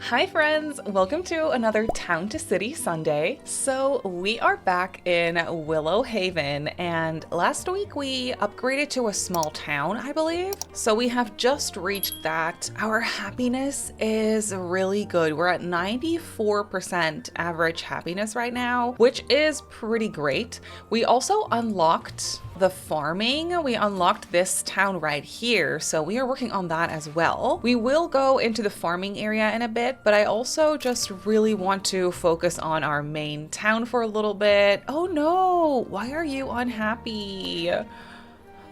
Hi friends, welcome to another Town to City Sunday. So we are back in Willow Haven, and last week we upgraded to a small town, I believe. So we have just reached that. Our happiness is really good. We're at 94% average happiness right now, which is pretty great. We also unlocked the farming. We unlocked this town right here, so we are working on that as well. We will go into the farming area in a bit, but I also just really want to focus on our main town for a little bit. Oh no, why are you unhappy?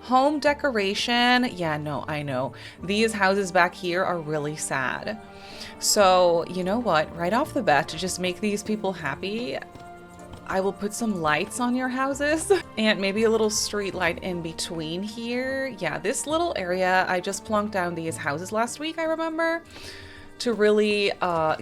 Home decoration. Yeah, no, I know. These houses back here are really sad. So, you know what? Right off the bat, to just make these people happy, I will put some lights on your houses and maybe a little street light in between here. Yeah, this little area, I just plonked down these houses last week, I remember, to really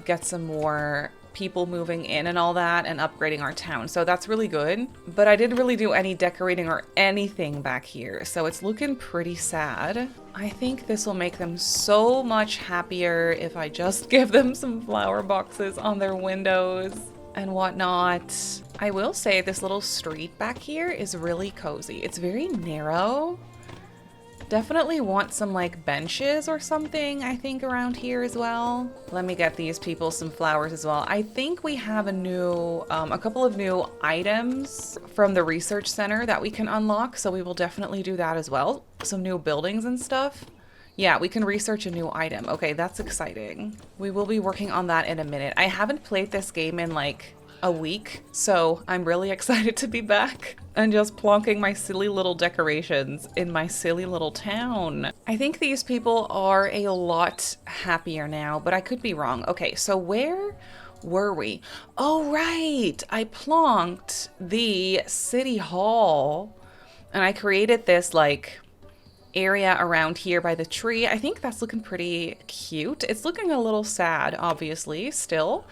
get some more people moving in and all that and upgrading our town. So that's really good. But I didn't really do any decorating or anything back here. So it's looking pretty sad. I think this will make them so much happier if I just give them some flower boxes on their windows and whatnot. I will say this little street back here is really cozy. It's very narrow. Definitely want some like benches or something, I think, around here as well. Let me get these people some flowers as well. I think we have a couple of new items from the research center that we can unlock, so we will definitely do that as well. Some new buildings and stuff. Yeah, we can research a new item. Okay, that's exciting. We will be working on that in a minute. I haven't played this game in like a week, so I'm really excited to be back and just plonking my silly little decorations in my silly little town. I think these people are a lot happier now, but I could be wrong. Okay, so where were we? Oh, right. I plonked the city hall and I created this like area around here by the tree. I think that's looking pretty cute. It's looking a little sad, obviously, still.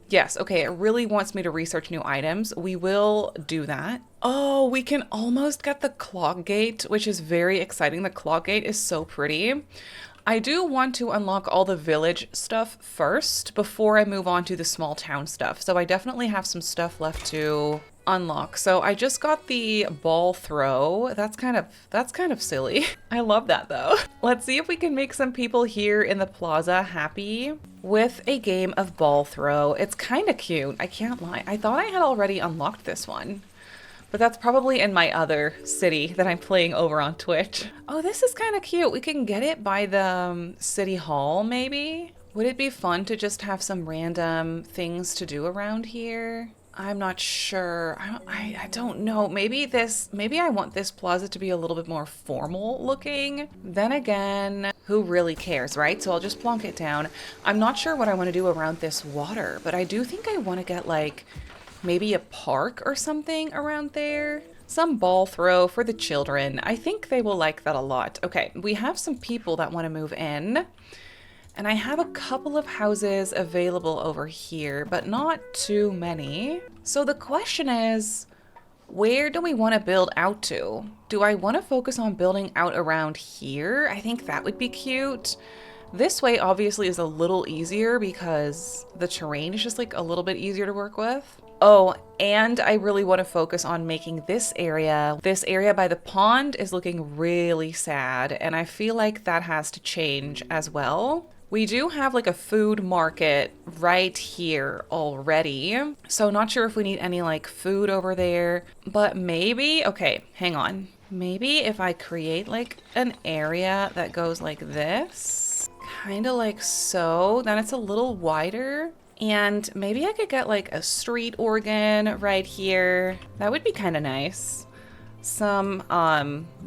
Yes, okay, it really wants me to research new items. We will do that. Oh, we can almost get the clock gate, which is very exciting. The clock gate is so pretty. I do want to unlock all the village stuff first before I move on to the small town stuff. So I definitely have some stuff left to unlock. So I just got the ball throw. That's kind of silly. I love that though. Let's see if we can make some people here in the plaza happy with a game of ball throw. It's kind of cute. I can't lie. I thought I had already unlocked this one, but that's probably in my other city that I'm playing over on Twitch. Oh, this is kind of cute. We can get it by the city hall, maybe? Would it be fun to just have some random things to do around here? I'm not sure. I don't know. Maybe I want this plaza to be a little bit more formal looking. Then again, who really cares, right? So I'll just plonk it down. I'm not sure what I want to do around this water, but I do think I want to get like maybe a park or something around there. Some ball throw for the children. I think they will like that a lot. Okay, we have some people that want to move in. And I have a couple of houses available over here, but not too many. So the question is, where do we want to build out to? Do I want to focus on building out around here? I think that would be cute. This way obviously is a little easier because the terrain is just like a little bit easier to work with. Oh, and I really want to focus on making this area by the pond is looking really sad, and I feel like that has to change as well. We do have like a food market right here already, so not sure if we need any like food over there, but maybe, okay, hang on. Maybe if I create like an area that goes like this, kind of like so, then it's a little wider. And maybe I could get like a street organ right here. That would be kind of nice. Some,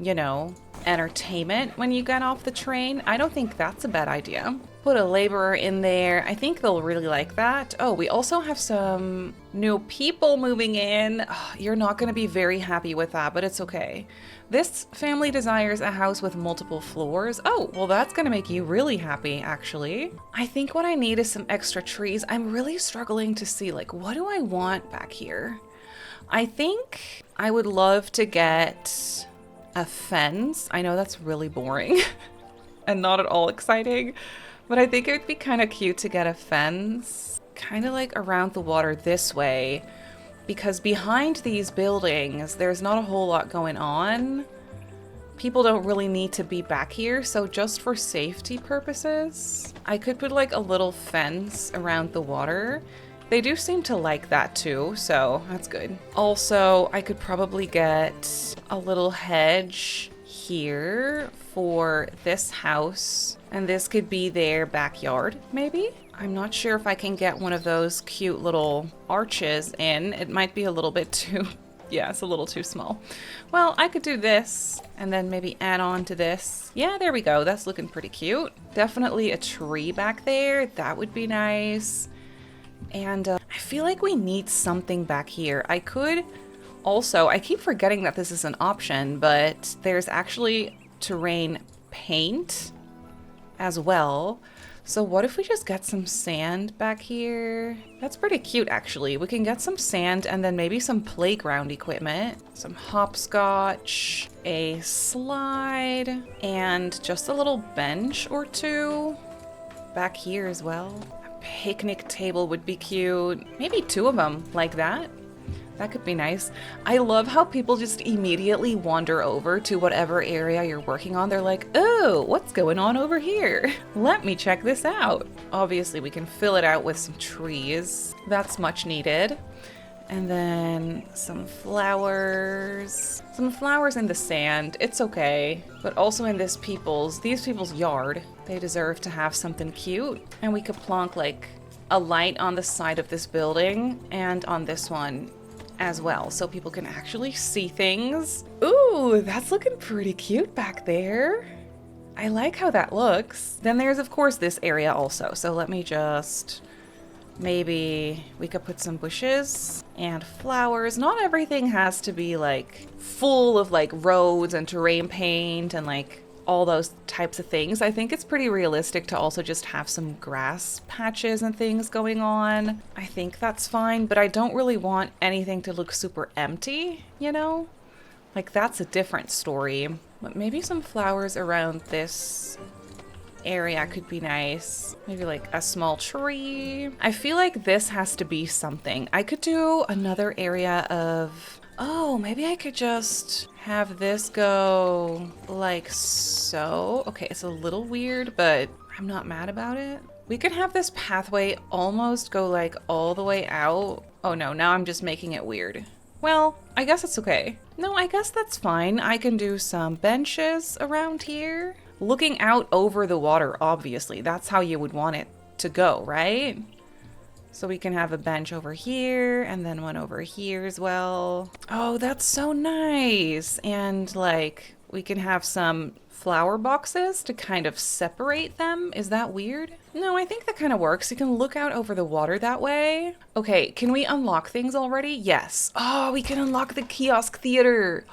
you know, entertainment when you get off the train. I don't think that's a bad idea. Put a laborer in there. I think they'll really like that. Oh, we also have some new people moving in. Oh, you're not going to be very happy with that, but it's okay. This family desires a house with multiple floors. Oh, well, that's going to make you really happy, actually. I think what I need is some extra trees. I'm really struggling to see, like, what do I want back here? I think I would love to get a fence. I know that's really boring and not at all exciting, But I think it would be kind of cute to get a fence, kind of like around the water this way, because behind these buildings, there's not a whole lot going on. People don't really need to be back here, so just for safety purposes, I could put like a little fence around the water. They do seem to like that too, so that's good. Also, I could probably get a little hedge here for this house, and this could be their backyard, maybe? I'm not sure if I can get one of those cute little arches in. It might be a little bit too... Yeah, it's a little too small. Well, I could do this and then maybe add on to this. Yeah, there we go. That's looking pretty cute. Definitely a tree back there. That would be nice. And I feel like we need something back here. I could also, I keep forgetting that this is an option, but there's actually terrain paint as well. So what if we just get some sand back here? That's pretty cute, actually. We can get some sand and then maybe some playground equipment, some hopscotch, a slide, and just a little bench or two back here as well. A picnic table would be cute. Maybe two of them like that. That could be nice. I love how people just immediately wander over to whatever area you're working on. They're like, oh, what's going on over here? Let me check this out. Obviously, we can fill it out with some trees. That's much needed. And then some flowers. Some flowers in the sand. It's okay. But also in these people's yard. They deserve to have something cute. And we could plonk like a light on the side of this building and on this one as well, so people can actually see things. Ooh, that's looking pretty cute back there. I like how that looks. Then there's, of course, this area also. So let me just... Maybe we could put some bushes and flowers. Not everything has to be, like, full of, like, roads and terrain paint and, like, all those types of things. I think it's pretty realistic to also just have some grass patches and things going on. I think that's fine, but I don't really want anything to look super empty, you know? Like, that's a different story. But maybe some flowers around this area could be nice. Maybe like a small tree. I feel like this has to be something. I could do another area of... Oh, maybe I could just have this go like so. Okay, it's a little weird, but I'm not mad about it. We could have this pathway almost go like all the way out. Oh no, now I'm just making it weird. Well, I guess it's okay. No, I guess that's fine. I can do some benches around here. Looking out over the water, obviously. That's how you would want it to go, right? So we can have a bench over here and then one over here as well. Oh, that's so nice. And like we can have some flower boxes to kind of separate them. Is that weird? No, I think that kind of works. You can look out over the water that way. Okay, can we unlock things already? Yes. Oh, we can unlock the kiosk theater.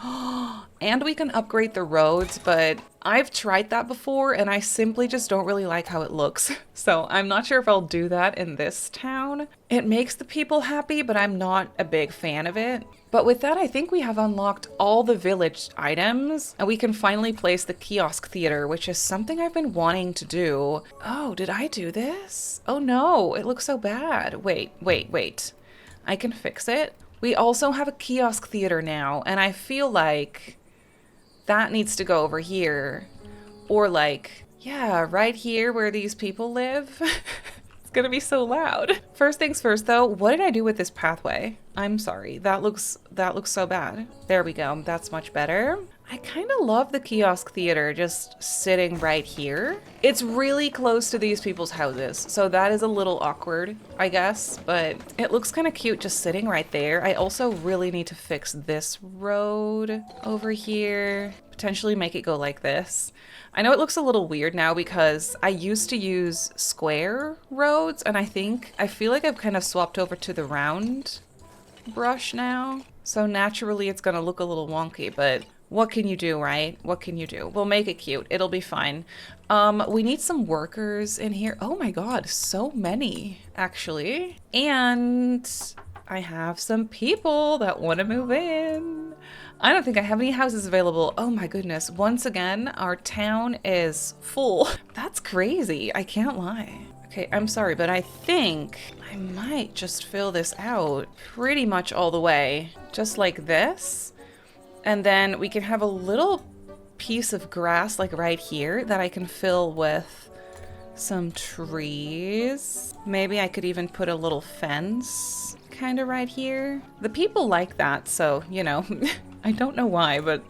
And we can upgrade the roads, but I've tried that before and I simply just don't really like how it looks. So I'm not sure if I'll do that in this town. It makes the people happy, but I'm not a big fan of it. But with that, I think we have unlocked all the village items and we can finally place the kiosk theater, which is something I've been wanting to do. Oh, did I do this? Oh no, it looks so bad. Wait. I can fix it. We also have a kiosk theater now, and I feel like that needs to go over here. Or like, yeah, right here where these people live. It's gonna be so loud. First things first though, what did I do with this pathway? I'm sorry, that looks so bad. There we go, that's much better. I kind of love the kiosk theater just sitting right here. It's really close to these people's houses, so that is a little awkward, I guess, but it looks kind of cute just sitting right there. I also really need to fix this road over here, potentially make it go like this. I know it looks a little weird now because I used to use square roads, and I feel like I've kind of swapped over to the round brush now. So naturally it's gonna look a little wonky, but what can you do, right? What can you do? We'll make it cute. It'll be fine. We need some workers in here. Oh my god, so many, actually. And I have some people that want to move in. I don't think I have any houses available. Oh my goodness. Once again, our town is full. That's crazy. I can't lie. Okay, I'm sorry, but I think I might just fill this out pretty much all the way. Just like this. And then we can have a little piece of grass like right here that I can fill with some trees. Maybe I could even put a little fence kind of right here. The people like that, so, you know, I don't know why, but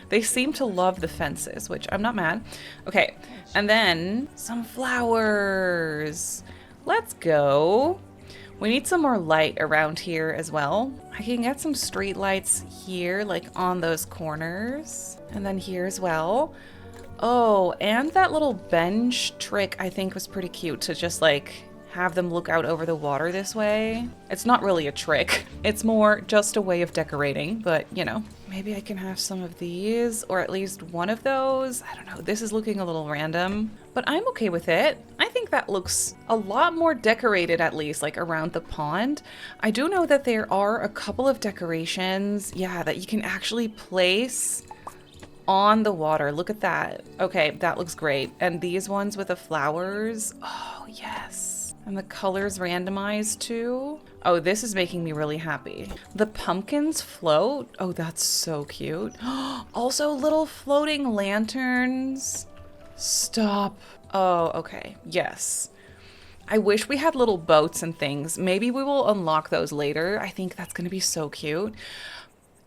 they seem to love the fences, which I'm not mad. Okay, and then some flowers. Let's go. We need some more light around here as well. I can get some street lights here, like on those corners. And then here as well. Oh, and that little bench trick I think was pretty cute to just like have them look out over the water this way. It's not really a trick. It's more just a way of decorating, but you know, maybe I can have some of these or at least one of those. I don't know. This is looking a little random, but I'm okay with it. I think that looks a lot more decorated, at least like around the pond. I do know that there are a couple of decorations, yeah, that you can actually place on the water. Look at that. Okay, that looks great. And these ones with the flowers. Oh, yes. And the colors randomized too. Oh, this is making me really happy. The pumpkins float. Oh, that's so cute. Also, little floating lanterns. Stop. Oh, okay. Yes. I wish we had little boats and things. Maybe we will unlock those later. I think that's going to be so cute.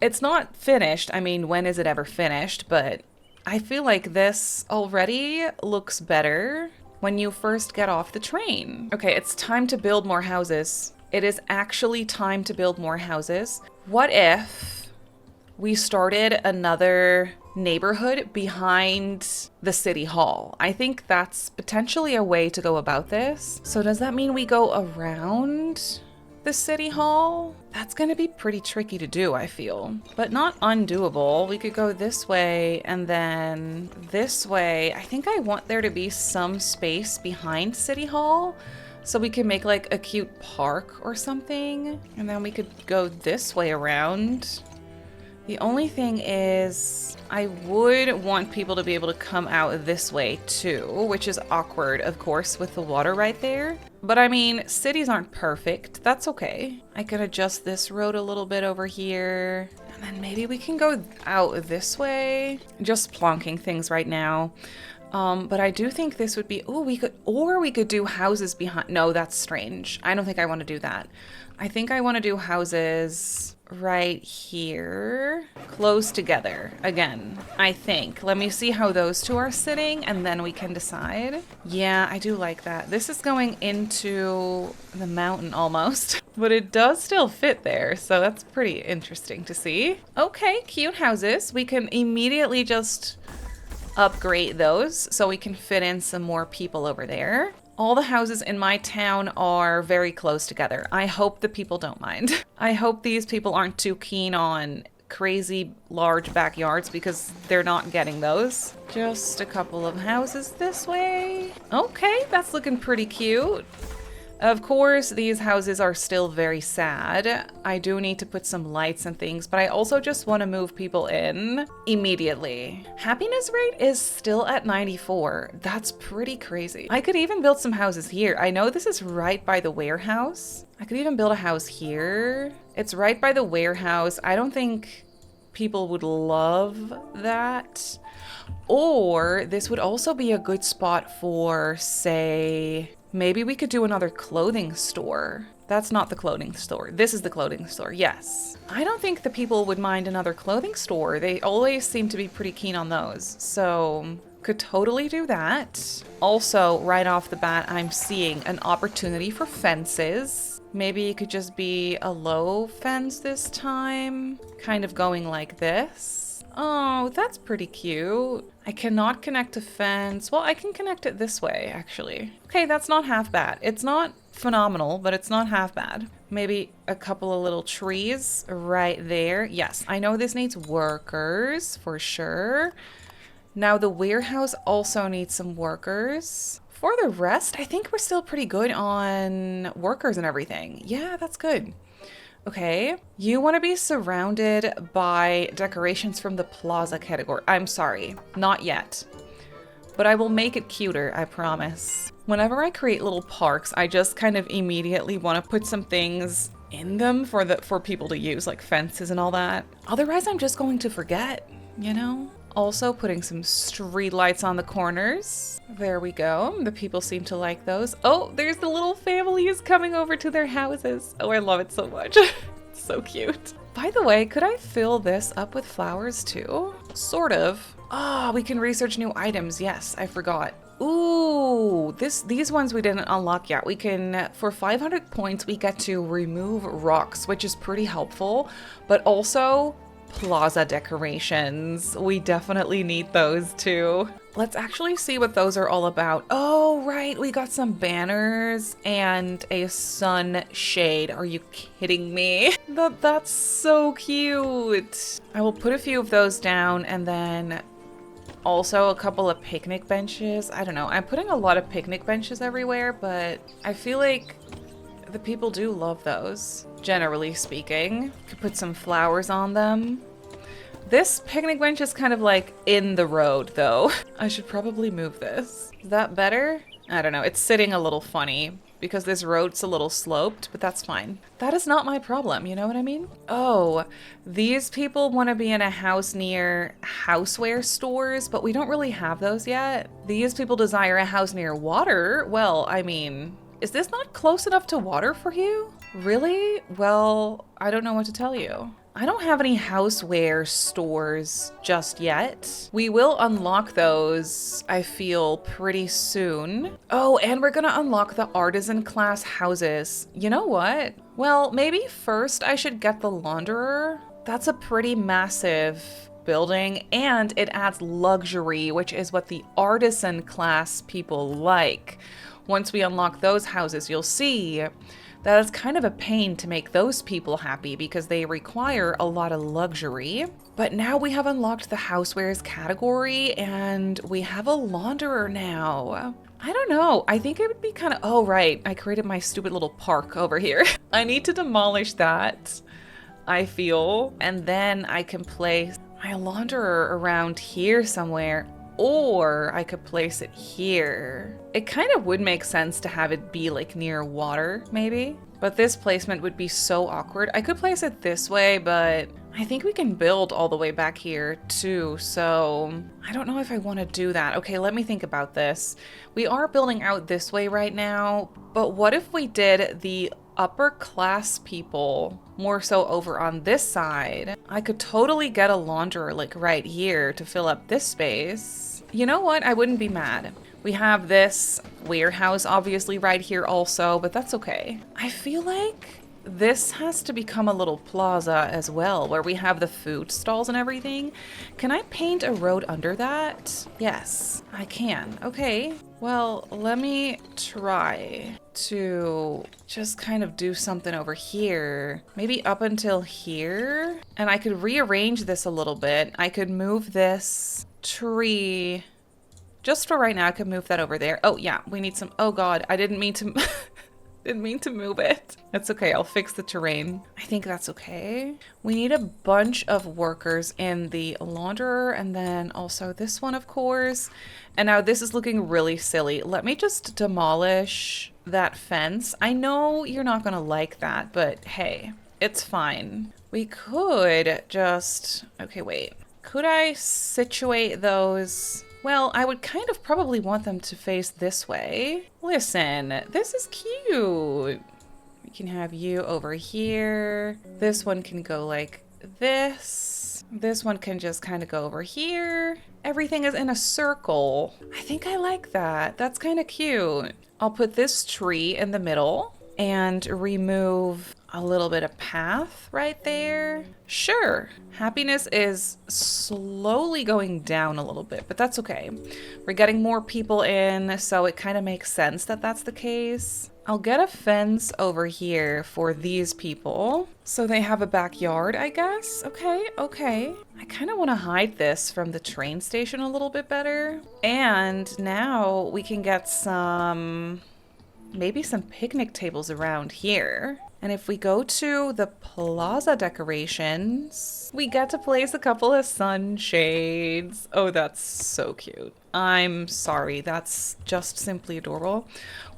It's not finished. I mean, when is it ever finished? But I feel like this already looks better when you first get off the train. Okay, it's time to build more houses. It is actually time to build more houses. What if we started another neighborhood behind the city hall? I think that's potentially a way to go about this. So does that mean we go around the city hall? That's gonna be pretty tricky to do, I feel, but not undoable. We could go this way and then this way. I think I want there to be some space behind city hall so we can make like a cute park or something, and then we could go this way around. The only thing is I would want people to be able to come out this way too, which is awkward, of course, with the water right there. But I mean, cities aren't perfect. That's okay. I could adjust this road a little bit over here. And then maybe we can go out this way. Just plonking things right now. But I do think this would be, oh, we could do houses behind. No, that's strange. I don't think I want to do that. I think I want to do houses right here, close together again, I think. Let me see how those two are sitting and then we can decide. Yeah, I do like that. This is going into the mountain almost, but it does still fit there, so that's pretty interesting to see. Okay, cute houses. We can immediately just upgrade those so we can fit in some more people over there. All the houses in my town are very close together. I hope the people don't mind. I hope these people aren't too keen on crazy large backyards because they're not getting those. Just a couple of houses this way. Okay, that's looking pretty cute. Of course, these houses are still very sad. I do need to put some lights and things, but I also just want to move people in immediately. Happiness rate is still at 94. That's pretty crazy. I could even build some houses here. I know this is right by the warehouse. I could even build a house here. It's right by the warehouse. I don't think people would love that. Or this would also be a good spot for, say, maybe we could do another clothing store. That's not the clothing store. This is the clothing store, yes. I don't think the people would mind another clothing store. They always seem to be pretty keen on those. So could totally do that. Also, right off the bat, I'm seeing an opportunity for fences. Maybe it could just be a low fence this time. Kind of going like this. Oh, that's pretty cute. I cannot connect a fence. Well, I can connect it this way, actually. Okay, that's not half bad. It's not phenomenal, but it's not half bad. Maybe a couple of little trees right there. Yes, I know this needs workers for sure. Now, the warehouse also needs some workers. For the rest, I think we're still pretty good on workers and everything. Yeah, that's good. Okay, you want to be surrounded by decorations from the plaza category. I'm sorry, not yet. But I will make it cuter, I promise. Whenever I create little parks, I just kind of immediately want to put some things in them for people to use, like fences and all that. Otherwise, I'm just going to forget, you know? Also putting some street lights on the corners. There we go. The people seem to like those. Oh, there's the little families coming over to their houses. Oh, I love it so much. It's so cute. By the way, could I fill this up with flowers too? Sort of. Ah, we can research new items. Yes, I forgot. Ooh, these ones we didn't unlock yet. We can, for 500 points, we get to remove rocks, which is pretty helpful, but also plaza decorations. We definitely need those too. Let's actually see what those are all about. Oh, right, we got some banners and a sunshade. Are you kidding me? That's so cute. I will put a few of those down and then also a couple of picnic benches. I don't know, I'm putting a lot of picnic benches everywhere, but I feel like the people do love those, generally speaking. Could put some flowers on them. This picnic bench is kind of like in the road though. I should probably move this. Is that better? I don't know, it's sitting a little funny because this road's a little sloped, but that's fine. That is not my problem, you know what I mean? Oh, these people want to be in a house near houseware stores, but we don't really have those yet. These people desire a house near water. Well, I mean, is this not close enough to water for you? Really? Well, I don't know what to tell you. I don't have any houseware stores just yet. We will unlock those, I feel, pretty soon. Oh, and we're gonna unlock the artisan class houses. You know what? Well, maybe first I should get the launderer. That's a pretty massive building, and it adds luxury, which is what the artisan class people like. Once we unlock those houses, you'll see that it's kind of a pain to make those people happy because they require a lot of luxury. But now we have unlocked the housewares category and we have a launderer now. I don't know, I think it would be kind of, oh right, I created my stupid little park over here. I need to demolish that, I feel. And then I can place my launderer around here somewhere. Or I could place it here. It kind of would make sense to have it be like near water, maybe. But this placement would be so awkward. I could place it this way, but I think we can build all the way back here too. So I don't know if I want to do that. Okay, let me think about this. We are building out this way right now, but what if we did the upper class people more so over on this side? I could totally get a launderer like right here to fill up this space. You know what? I wouldn't be mad. We have this warehouse obviously right here also, but that's okay. I feel like this has to become a little plaza as well, where we have the food stalls and everything. Can I paint a road under that? Yes, I can. Okay. Well, let me try to just kind of do something over here. Maybe up until here. And I could rearrange this a little bit. I could move this tree. Just for right now, I could move that over there. Oh yeah, we need some, oh God, I didn't mean to, didn't mean to move it. That's okay, I'll fix the terrain. I think that's okay. We need a bunch of workers in the launderer and then also this one, of course. And now this is looking really silly. Let me just demolish that fence. I know you're not gonna like that, but hey, it's fine. We could just, okay, wait. Could I situate those? Well, I would kind of probably want them to face this way. Listen, this is cute. We can have you over here. This one can go like this. This one can just kind of go over here. Everything is in a circle. I think I like that. That's kind of cute. I'll put this tree in the middle and remove a little bit of path right there. Sure, happiness is slowly going down a little bit, but that's okay. We're getting more people in, so it kind of makes sense that that's the case. I'll get a fence over here for these people, so they have a backyard, I guess. Okay, okay. I kind of want to hide this from the train station a little bit better. And now we can get some, maybe some picnic tables around here. And if we go to the plaza decorations, we get to place a couple of sunshades. Oh, that's so cute. I'm sorry, that's just simply adorable.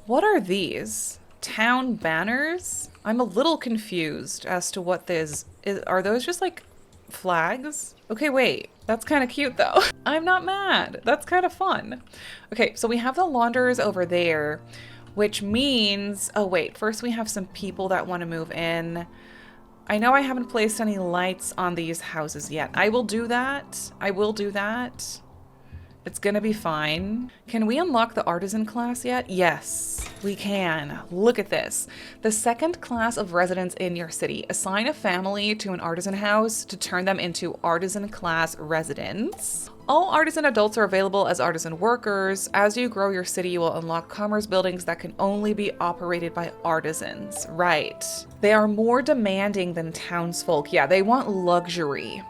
What are these? Town banners? I'm a little confused as to what this is. Are those just like flags? Okay, wait. That's kind of cute though. I'm not mad. That's kind of fun. Okay, so we have the launderers over there, which means, oh wait, first we have some people that want to move in. I know I haven't placed any lights on these houses yet. I will do that. I will do that. It's gonna be fine. Can we unlock the artisan class yet? Yes, we can. Look at this. The second class of residents in your city. Assign a family to an artisan house to turn them into artisan class residents. All artisan adults are available as artisan workers. As you grow your city, you will unlock commerce buildings that can only be operated by artisans. Right. They are more demanding than townsfolk. Yeah, they want luxury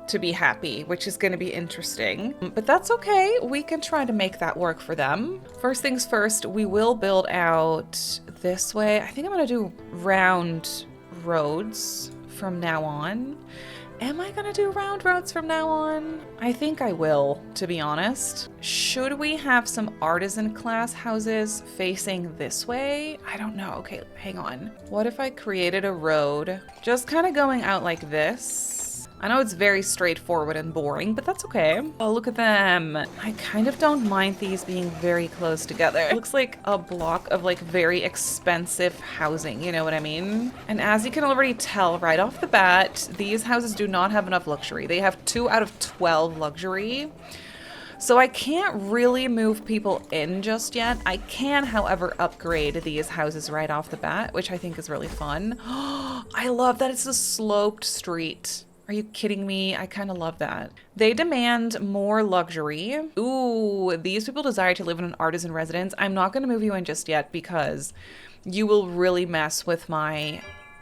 to be happy, which is going to be interesting. But that's okay. We can try to make that work for them. First things first, we will build out this way. I think I'm going to do round roads from now on. Am I gonna do round roads from now on? I think I will, to be honest. Should we have some artisan class houses facing this way? I don't know. Okay, hang on. What if I created a road just kind of going out like this? I know it's very straightforward and boring, but that's okay. Oh, look at them. I kind of don't mind these being very close together. It looks like a block of like very expensive housing, you know what I mean? And as you can already tell right off the bat, these houses do not have enough luxury. They have 2 out of 12 luxury. So I can't really move people in just yet. I can, however, upgrade these houses right off the bat, which I think is really fun. I love that it's a sloped street. Are you kidding me? I kind of love that. They demand more luxury. Ooh, these people desire to live in an artisan residence. I'm not going to move you in just yet because you will really mess with my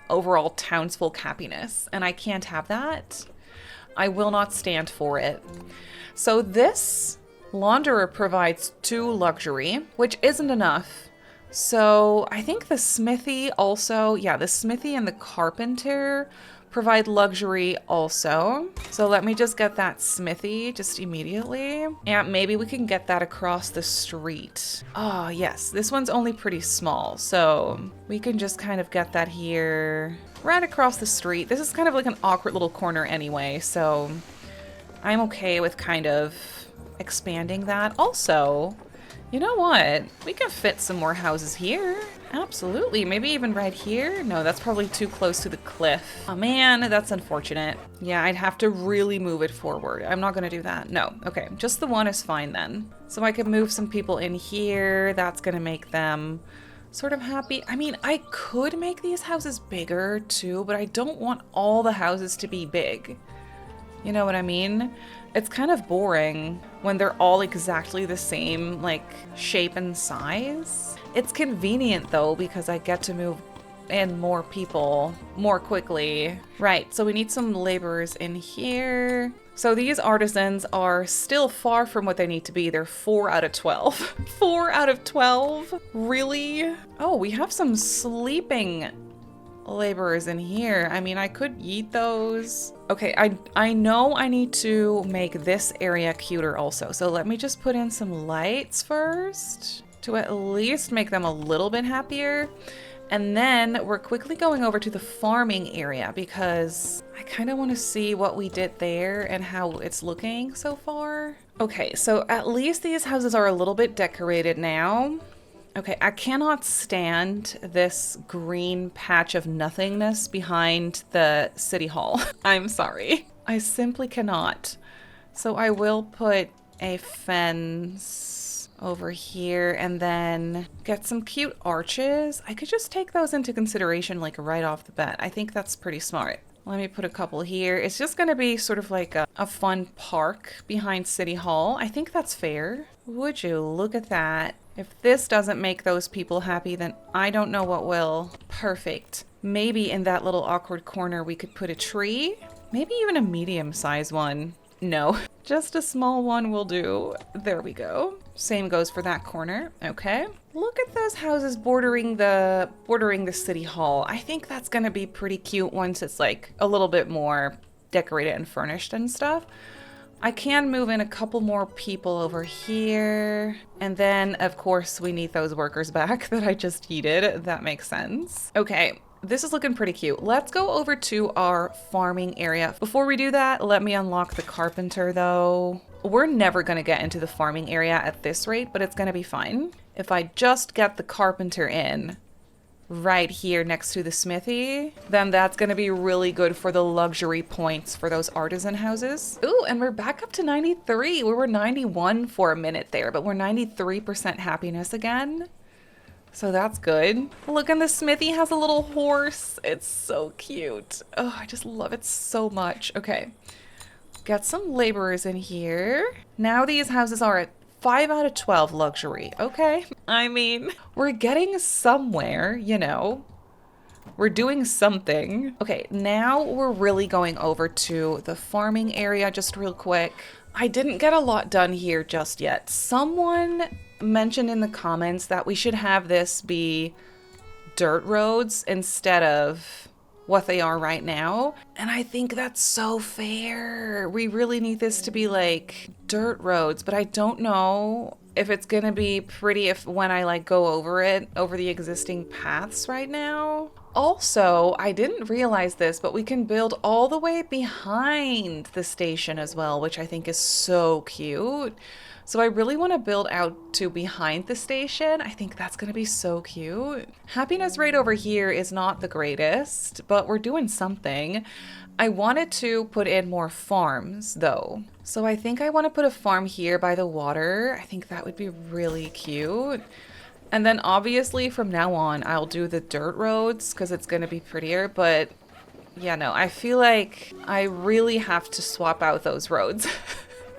overall townsfolk happiness, and I can't have that. I will not stand for it. So this launderer provides 2 luxury, which isn't enough. So I think the smithy also, yeah, the smithy and the carpenter provide luxury also. So let me just get that smithy just immediately. Yeah, maybe we can get that across the street. Oh, yes. This one's only pretty small, so we can just kind of get that here right across the street. This is kind of like an awkward little corner anyway, so I'm okay with kind of expanding that. Also, you know what? We can fit some more houses here. Absolutely. Maybe even right here? No, that's probably too close to the cliff. Oh man, that's unfortunate. Yeah, I'd have to really move it forward. I'm not gonna do that. No. Okay, just the one is fine then. So I could move some people in here. That's gonna make them sort of happy. I mean, I could make these houses bigger too, but I don't want all the houses to be big. You know what I mean? It's kind of boring when they're all exactly the same, like, shape and size. It's convenient, though, because I get to move in more people more quickly. Right, so we need some laborers in here. So these artisans are still far from what they need to be. They're 4 out of 12. 4 out of 12? Really? Oh, we have some sleeping laborers in here. I mean, I could yeet those. Okay, I know I need to make this area cuter also. So let me just put in some lights first to at least make them a little bit happier. And then we're quickly going over to the farming area because I kind of want to see what we did there and how it's looking so far. Okay, so at least these houses are a little bit decorated now. Okay, I cannot stand this green patch of nothingness behind the city hall. I'm sorry. I simply cannot. So I will put a fence over here and then get some cute arches. I could just take those into consideration like right off the bat. I think that's pretty smart. Let me put a couple here. It's just gonna be sort of like a fun park behind City Hall. I think that's fair. Would you look at that? If this doesn't make those people happy, then I don't know what will. Perfect. Maybe in that little awkward corner we could put a tree. Maybe even a medium-sized one. No, just a small one will do. There we go. Same goes for that corner. Okay. Look at those houses bordering the city hall. I think that's gonna be pretty cute once it's like a little bit more decorated and furnished and stuff. I can move in a couple more people over here. And then, of course, we need those workers back that I just heated. That makes sense. Okay, this is looking pretty cute. Let's go over to our farming area. Before we do that, let me unlock the carpenter, though. We're never going to get into the farming area at this rate, but it's going to be fine. If I just get the carpenter in right here next to the smithy, then that's going to be really good for the luxury points for those artisan houses. Ooh, and we're back up to 93. We were 91 for a minute there, but we're 93% happiness again. So that's good. Look, and the smithy has a little horse. It's so cute. Oh, I just love it so much. Okay, get some laborers in here. Now these houses are at 5 out of 12 luxury. Okay. I mean, we're getting somewhere, you know. We're doing something. Okay, now we're really going over to the farming area just real quick. I didn't get a lot done here just yet. Someone mentioned in the comments that we should have this be dirt roads instead of what they are right now. And I think that's so fair. We really need this to be like dirt roads, but I don't know if it's gonna be pretty when I like go over the existing paths right now. Also, I didn't realize this, but we can build all the way behind the station as well, which I think is so cute. So I really want to build out to behind the station. I think that's going to be so cute. Happiness rate over here is not the greatest, but we're doing something. I wanted to put in more farms though. So I think I want to put a farm here by the water. I think that would be really cute. And then obviously from now on, I'll do the dirt roads because it's going to be prettier. But yeah, no, I feel like I really have to swap out those roads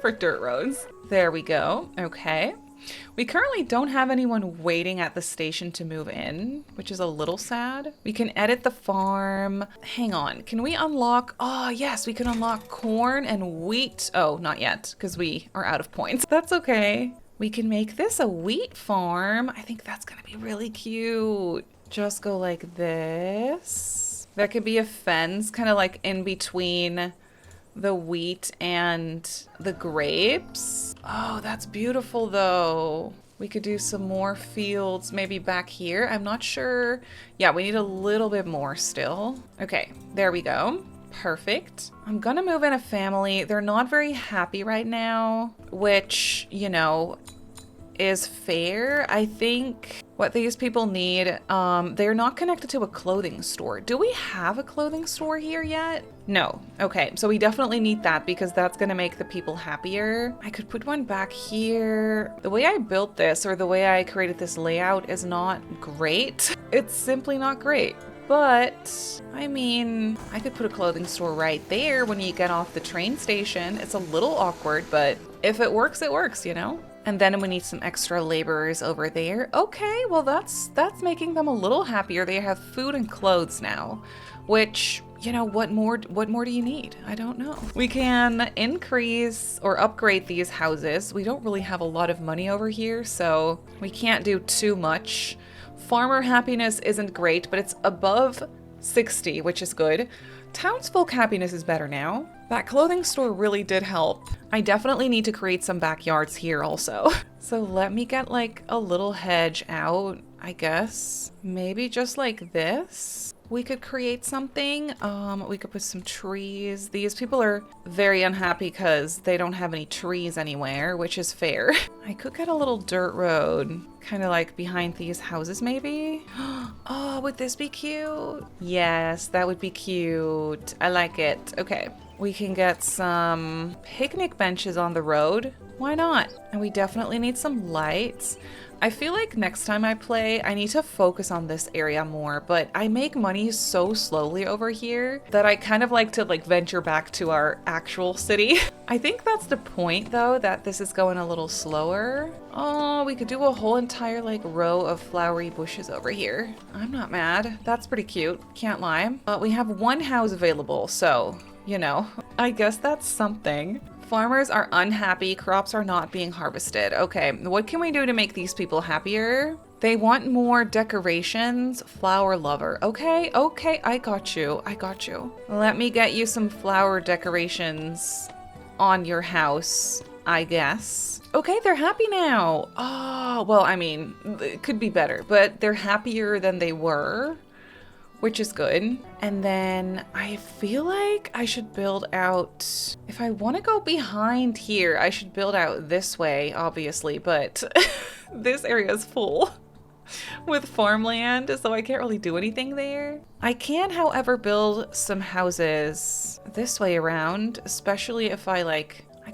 for dirt roads. There we go. Okay. We currently don't have anyone waiting at the station to move in, which is a little sad. We can edit the farm. Hang on. Can we unlock? Oh, yes, we can unlock corn and wheat. Oh, not yet, because we are out of points. That's okay. We can make this a wheat farm. I think that's going to be really cute. Just go like this. There could be a fence kind of like in between the wheat and the grapes. Oh, that's beautiful though. We could do some more fields maybe back here. I'm not sure. Yeah, we need a little bit more still. Okay, there we go. Perfect. I'm gonna move in a family. They're not very happy right now, which, you know, is fair. I think what these people need, they're not connected to a clothing store. Do we have a clothing store here yet? No. Okay, so we definitely need that because that's gonna make the people happier. I could put one back here. The way I built this or the way I created this layout is not great. It's simply not great. But, I mean, I could put a clothing store right there when you get off the train station. It's a little awkward, but if it works, you know? And then we need some extra laborers over there. Okay, well that's making them a little happier. They have food and clothes now, which, you know, what more do you need? I don't know. We can increase or upgrade these houses. We don't really have a lot of money over here, so we can't do too much. Farmer happiness isn't great, but it's above 60, which is good. Townsfolk happiness is better now. That clothing store really did help. I definitely need to create some backyards here also. So let me get like a little hedge out, I guess. Maybe just like this. We could create something. We could put some trees. These people are very unhappy because they don't have any trees anywhere, which is fair. I could get a little dirt road, kind of like behind these houses maybe. Oh, would this be cute? Yes, that would be cute. I like it. Okay. We can get some picnic benches on the road. Why not? And we definitely need some lights. I feel like next time I play, I need to focus on this area more, but I make money so slowly over here that I kind of like to like venture back to our actual city. I think that's the point though, that this is going a little slower. Oh, we could do a whole entire like row of flowery bushes over here. I'm not mad. That's pretty cute. Can't lie. But we have one house available, so, you know, I guess that's something. Farmers are unhappy, crops are not being harvested. Okay, what can we do to make these people happier? They want more decorations. Flower lover. Okay, okay, I got you. I got you. Let me get you some flower decorations on your house, I guess. Okay, they're happy now. Oh, well, I mean, it could be better, but they're happier than they were, which is good. And then I feel like I should build out, if I want to go behind here, I should build out this way, obviously, but this area is full with farmland, so I can't really do anything there. I can, however, build some houses this way around, especially if I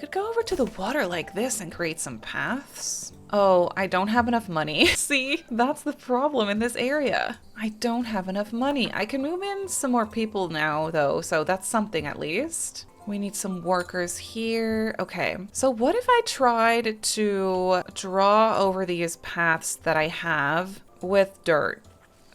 could go over to the water like this and create some paths. Oh, I don't have enough money. See, that's the problem in this area. I don't have enough money. I can move in some more people now, though, so that's something at least. We need some workers here. Okay, so what if I tried to draw over these paths that I have with dirt?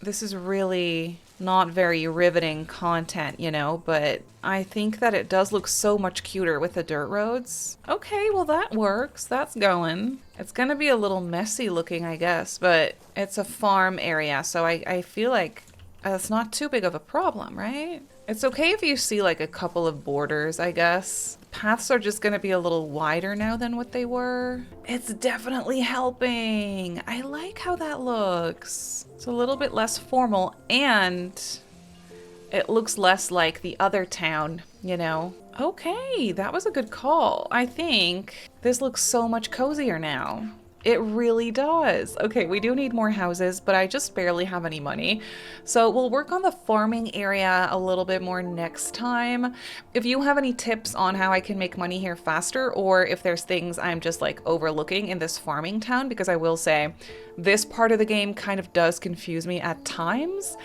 This is really not very riveting content, you know, but I think that it does look so much cuter with the dirt roads. Okay, well that works. That's going. It's gonna be a little messy looking, I guess, but it's a farm area, so I feel like it's not too big of a problem, right? It's okay if you see like a couple of borders, I guess. Paths are just gonna be a little wider now than what they were. It's definitely helping. I like how that looks. It's a little bit less formal and it looks less like the other town, you know? Okay, that was a good call. I think this looks so much cozier now. It really does. Okay, we do need more houses, but I just barely have any money. So we'll work on the farming area a little bit more next time. If you have any tips on how I can make money here faster, or if there's things I'm just like overlooking in this farming town, because I will say this part of the game kind of does confuse me at times.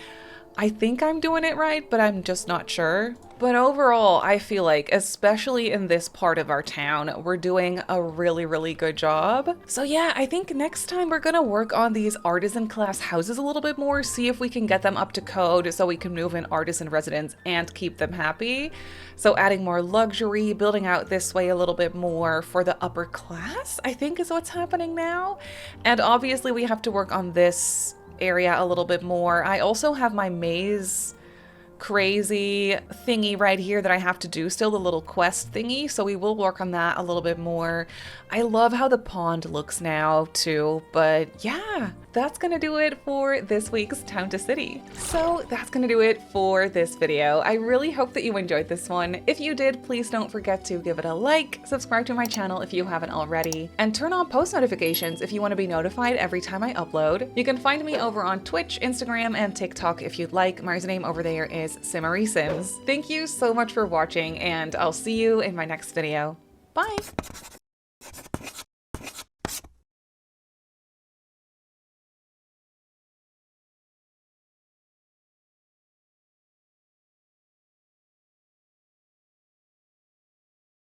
I think I'm doing it right, but I'm just not sure. But overall, I feel like, especially in this part of our town, we're doing a really, really good job. So yeah, I think next time we're gonna work on these artisan class houses a little bit more, see if we can get them up to code so we can move in artisan residents and keep them happy. So adding more luxury, building out this way a little bit more for the upper class, I think is what's happening now. And obviously we have to work on this area a little bit more. I also have my maze crazy thingy right here that I have to do still, the little quest thingy, so we will work on that a little bit more. I love how the pond looks now too, but yeah, that's gonna do it for this week's Town to City. So that's gonna do it for this video. I really hope that you enjoyed this one. If you did, please don't forget to give it a like, subscribe to my channel if you haven't already, and turn on post notifications if you want to be notified every time I upload. You can find me over on Twitch, Instagram, and TikTok if you'd like. My username over there is Simmary Sims. Thank you so much for watching, and I'll see you in my next video. Bye!